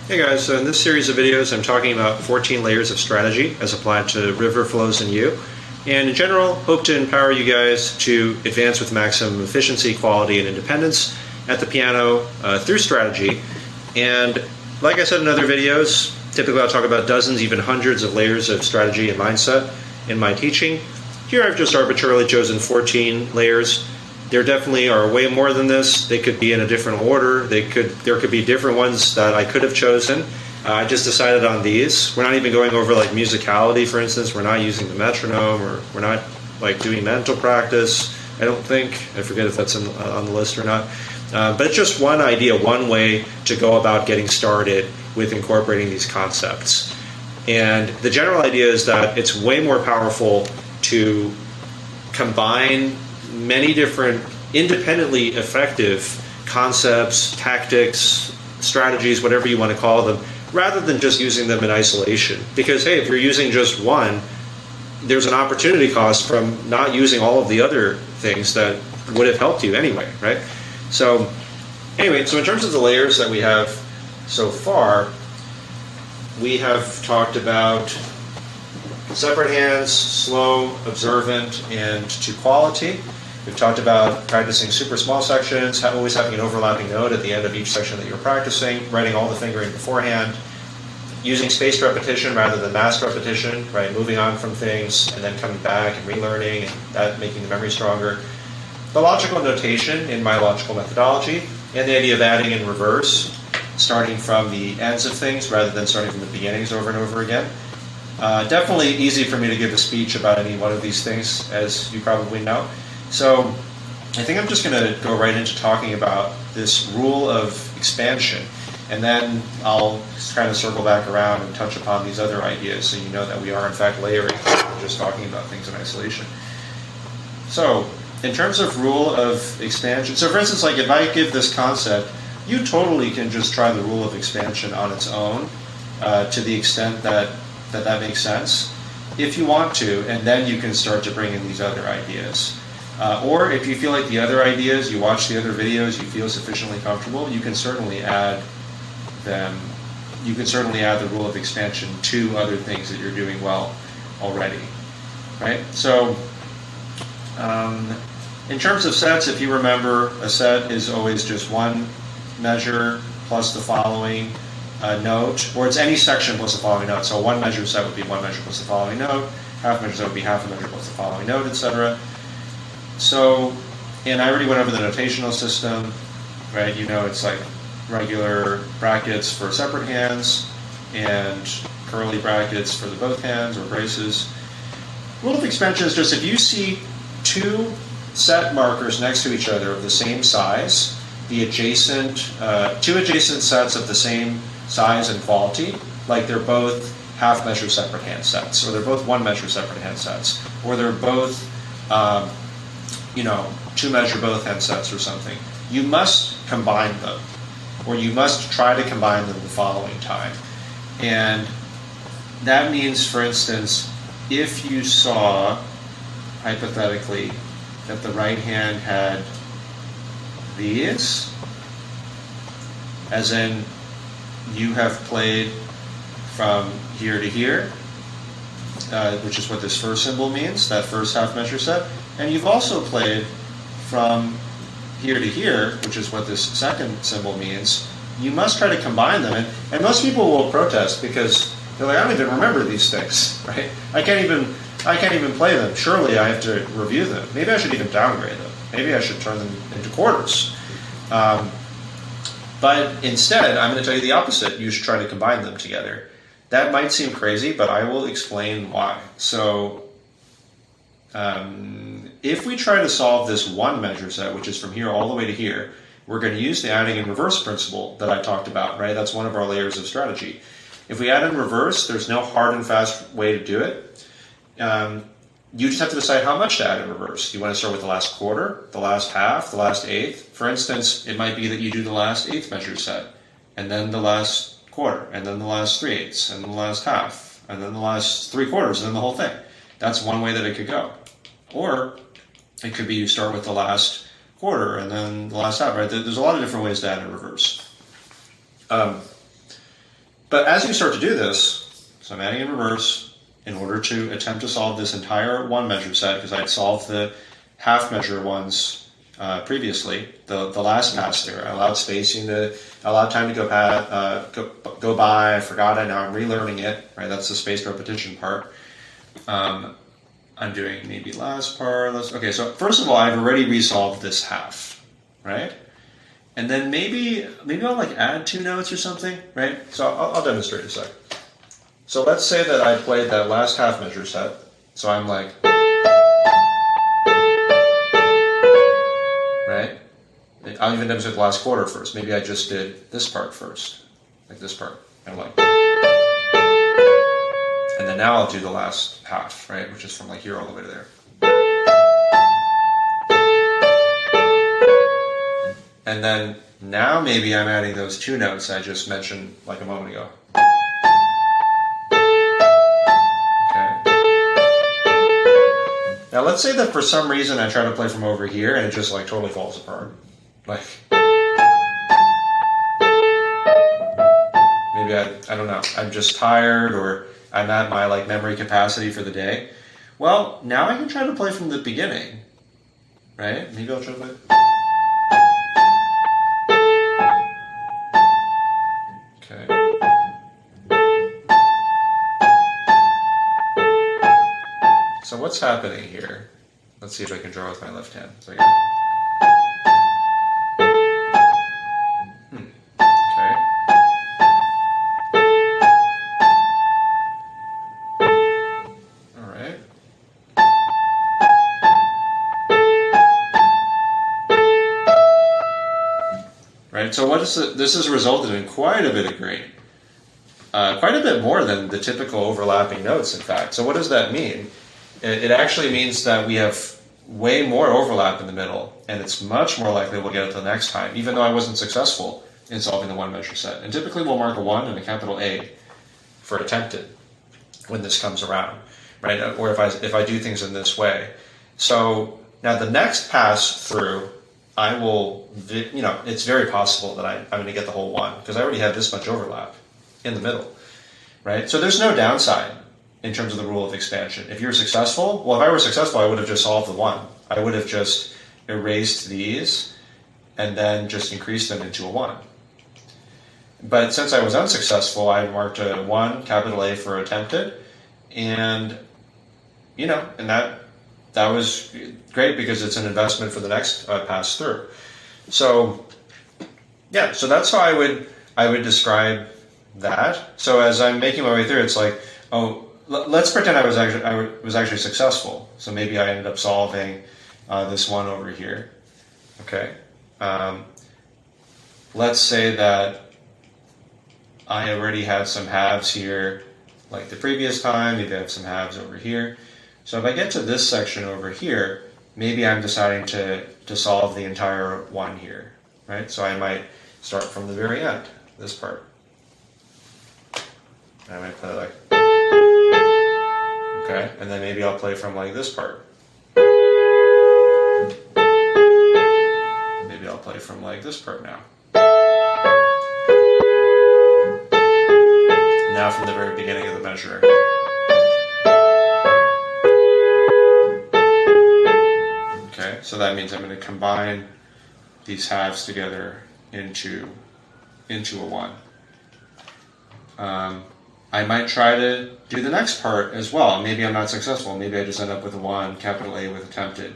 Hey guys, so in this series of videos I'm talking about 14 layers of strategy as applied to river flows in U. And in general, hope to empower you guys to advance with maximum efficiency, quality, and independence at the piano through strategy. And like I said in other videos, typically I'll talk about dozens, even hundreds of layers of strategy and mindset in my teaching. Here I've just arbitrarily chosen 14 layers. There definitely are way more than this. They could be in a different order. There could be different ones that I could have chosen. I just decided on these. We're not even going over like musicality, for instance. We're not using the metronome, or we're not like doing mental practice. I don't think. I forget if that's on the list or not. But it's just one idea, one way to go about getting started with incorporating these concepts. And the general idea is that it's way more powerful to combine many different independently effective concepts, tactics, strategies, whatever you want to call them, rather than just using them in isolation. Because hey, if you're using just one, there's an opportunity cost from not using all of the other things that would have helped you anyway, right? So anyway, so in terms of the layers that we have so far, we have talked about separate hands, slow, observant, and to quality. We've talked about practicing super small sections, always having an overlapping note at the end of each section that you're practicing, writing all the fingering beforehand, using spaced repetition rather than massed repetition, right? Moving on from things and then coming back and relearning, and that making the memory stronger. The logical notation in my logical methodology, and the idea of adding in reverse, starting from the ends of things rather than starting from the beginnings over and over again. Definitely easy for me to give a speech about any one of these things, as you probably know. So I think I'm just going to go right into talking about this rule of expansion, and then I'll kind of circle back around and touch upon these other ideas so you know that we are in fact layering, just talking about things in isolation. So in terms of rule of expansion, so for instance, like if I give this concept, you totally can just try the rule of expansion on its own to the extent that makes sense, if you want to, and then you can start to bring in these other ideas. Or if you feel like the other ideas, you watch the other videos, you feel sufficiently comfortable, you can certainly add them. You can certainly add the rule of expansion to other things that you're doing well already, right? So in terms of sets, if you remember, a set is always just one measure plus the following note, or it's any section plus the following note. So one measure set would be one measure plus the following note, half measure set would be half a measure plus the following note, etc. So, and I already went over the notational system, right? You know, it's like regular brackets for separate hands and curly brackets for the both hands, or braces. Rule of expansion is just if you see two set markers next to each other of the same size, two adjacent sets of the same size and quality, like they're both half measure separate hand sets, or they're both one measure separate hand sets, or they're both two measure both hand sets or something, you must combine them, or you must try to combine them the following time. And that means, for instance, if you saw, hypothetically, that the right hand had these, as in you have played from here to here, which is what this first symbol means, that first half measure set, and you've also played from here to here, which is what this second symbol means, you must try to combine them. And most people will protest because they're like, I don't even remember these things, right? I can't even play them. Surely I have to review them. Maybe I should even downgrade them. Maybe I should turn them into quarters. But instead, I'm going to tell you the opposite. You should try to combine them together. That might seem crazy, but I will explain why. So if we try to solve this one measure set, which is from here all the way to here, we're going to use the adding in reverse principle that I talked about, right? That's one of our layers of strategy. If we add in reverse, there's no hard and fast way to do it. You just have to decide how much to add in reverse. Do you want to start with the last quarter, the last half, the last eighth? For instance, it might be that you do the last eighth measure set, and then the last quarter, and then the last 3/8, and then the last half, and then the last 3/4, and then the whole thing. That's one way that it could go. Or it could be you start with the last quarter and then the last half, right? There's a lot of different ways to add in reverse. But as you start to do this, so I'm adding in reverse in order to attempt to solve this entire one measure set, because I'd solved the half measure ones previously, the last pass through. I allowed spacing to, allowed time to go by, I forgot it, now I'm relearning it, right? That's the spaced repetition part. I'm doing maybe last part. Okay, so first of all, I've already resolved this half, right? And then maybe I'll like add 2 notes or something, right? So I'll demonstrate a sec. So let's say that I played that last half measure set. So I'm like, right? I'll even demonstrate the last quarter first. Maybe I just did this part first, like this part. I'm like, and then now I'll do the last half, right? Which is from like here all the way to there. And then now maybe I'm adding those 2 notes I just mentioned like a moment ago. Okay. Now let's say that for some reason I try to play from over here and it just like totally falls apart. Like, maybe I don't know, I'm just tired, or I'm at my like memory capacity for the day. Well, now I can try to play from the beginning, right? Maybe I'll try to play. So what's happening here? Let's see if I can draw with my left hand. So okay. All right. Right. So what is this has resulted in quite a bit of grain. Quite a bit more than the typical overlapping notes, in fact. So what does that mean? It actually means that we have way more overlap in the middle, and it's much more likely we'll get it the next time, even though I wasn't successful in solving the one measure set. And typically we'll mark a 1 and a capital A for attempted when this comes around, right? Or if I do things in this way. So now the next pass through, I will, it's very possible that I'm going to get the whole 1, because I already have this much overlap in the middle, right? So there's no downside in terms of the rule of expansion. If you're successful, well, if I were successful, I would have just solved the 1. I would have just erased these and then just increased them into a 1. But since I was unsuccessful, I marked a 1, capital A for attempted, and and that was great because it's an investment for the next pass through. So yeah, so that's how I would describe that. So as I'm making my way through, it's like, oh, let's pretend I was actually successful. So maybe I ended up solving this 1 over here. Okay. Let's say that I already had some halves here, like the previous time. Maybe I have some halves over here. So if I get to this section over here, maybe I'm deciding to solve the entire 1 here, right? So I might start from the very end, this part. I might play like. Okay, and then maybe I'll play from like this part. Maybe I'll play from like this part now. Now from the very beginning of the measure. Okay, so that means I'm going to combine these halves together into a 1. I might try to do the next part as well. Maybe I'm not successful. Maybe I just end up with a 1, capital A with attempted.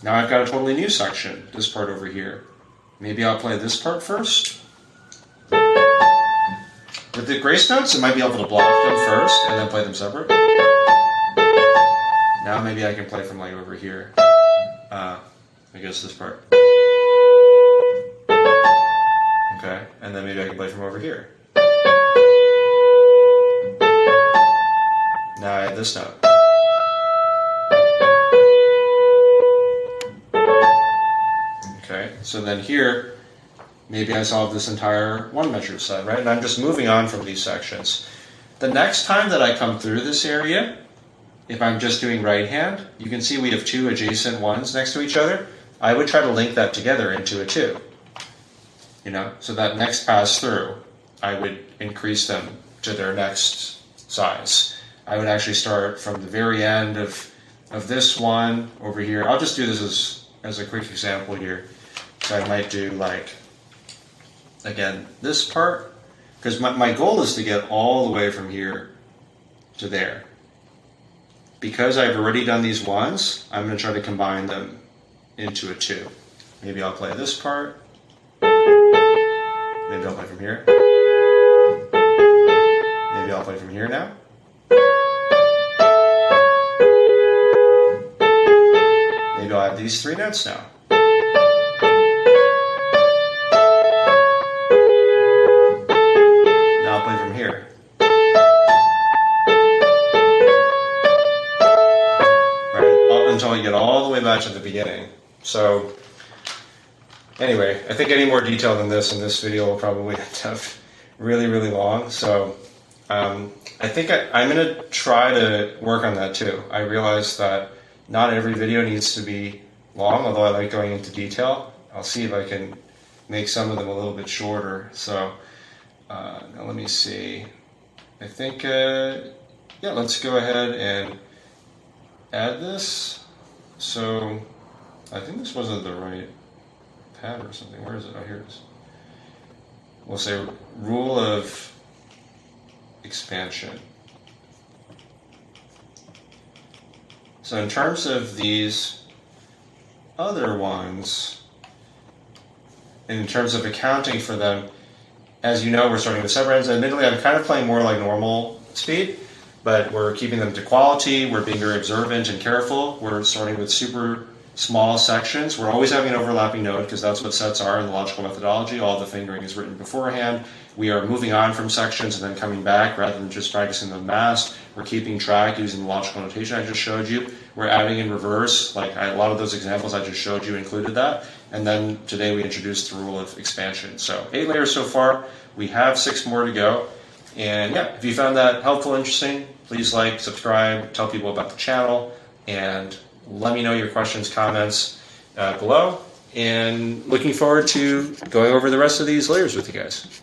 Now I've got a totally new section, this part over here. Maybe I'll play this part first. With the grace notes, I might be able to block them first and then play them separate. Now maybe I can play from like over here. I guess this part. Okay, and then maybe I can play from over here. Now I have this note. Okay, so then here, maybe I solve this entire one measure set, right? And I'm just moving on from these sections. The next time that I come through this area, if I'm just doing right hand, you can see we have 2 adjacent 1s next to each other. I would try to link that together into a 2. So that next pass through, I would increase them to their next size. I would actually start from the very end of this one over here. I'll just do this as a quick example here. So I might do like, again, this part, because my goal is to get all the way from here to there. Because I've already done these ones, I'm going to try to combine them into a 2. Maybe I'll play this part. Maybe I'll play from here. Maybe I'll play from here now. Maybe I'll have these 3 notes now. Now I'll play from here. Right, until I get all the way back to the beginning. So, anyway, I think any more detail than this in this video will probably end up really, really long. So, I think I'm going to try to work on that too. I realize that not every video needs to be long, although I like going into detail. I'll see if I can make some of them a little bit shorter. So, now let me see. I think, yeah, let's go ahead and add this. So, I think this wasn't the right pad or something. Where is it? Oh, here it is. We'll say rule of expansion. So in terms of these other ones, and in terms of accounting for them, as you know, we're starting with separations. Admittedly, I'm kind of playing more like normal speed, but we're keeping them to quality. We're being very observant and careful. We're starting with super small sections. We're always having an overlapping note because that's what sets are in the logical methodology. All the fingering is written beforehand. We are moving on from sections and then coming back rather than just practicing them mass. We're keeping track using the logical notation I just showed you. We're adding in reverse, like a lot of those examples I just showed you included that. And then today we introduced the rule of expansion. So 8 layers so far. We have 6 more to go. And yeah, if you found that helpful, interesting, please like, subscribe, tell people about the channel, and let me know your questions, comments below. And looking forward to going over the rest of these layers with you guys.